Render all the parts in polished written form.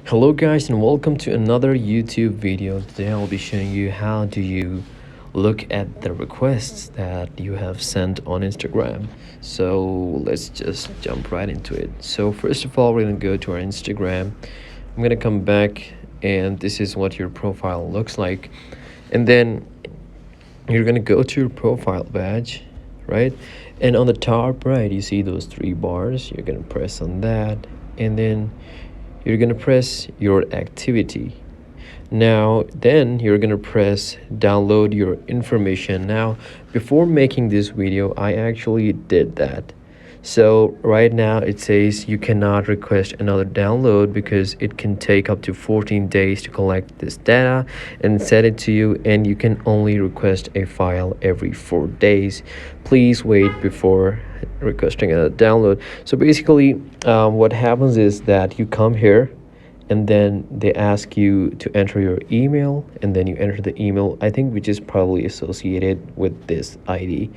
Hello guys and welcome to another YouTube video. Today I'll be showing you how do you look at the requests that you have sent on Instagram. So let's just jump right into it. So first of all, we're gonna go to our Instagram. I'm gonna come back and this is what your profile looks like. And then you're gonna go to your profile badge, right? And on the top right you see those three bars. You're gonna press on that and then you're gonna press your activity. Now then you're gonna press download your information. Now before making this video I actually did that. So right now it says you cannot request another download because it can take up to 14 days to collect this data and send it to you, and you can only request a file every 4 days. Please wait before requesting a download. So basically what happens is that you come here and then they ask you to enter your email, and then you enter the email, I think, which is probably associated with this ID.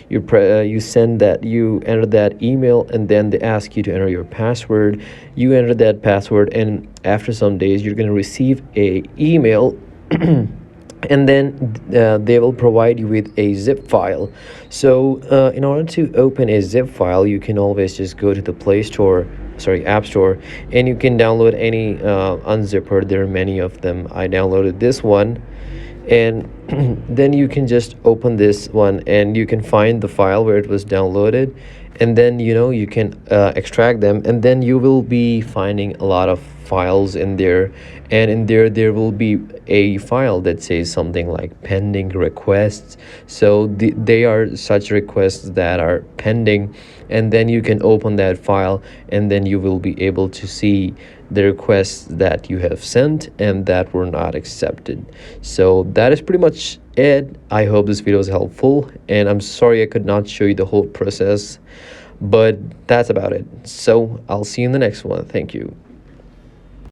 You enter that email, and then they ask you to enter your password. You enter that password, and after some days you're going to receive a email and then they will provide you with a zip file. So in order to open a zip file, you can always just go to the App Store, and you can download any unzipper. There are many of them. I downloaded this one, and then you can just open this one and you can find the file where it was downloaded, and then you can extract them, and then you will be finding a lot of files in there, and in there will be a file that says something like pending requests. So they are such requests that are pending, and then you can open that file, and then you will be able to see the requests that you have sent and that were not accepted. So that is pretty much it. I hope this video was helpful, and I'm sorry I could not show you the whole process, but that's about it. So I'll see you in the next one. Thank you.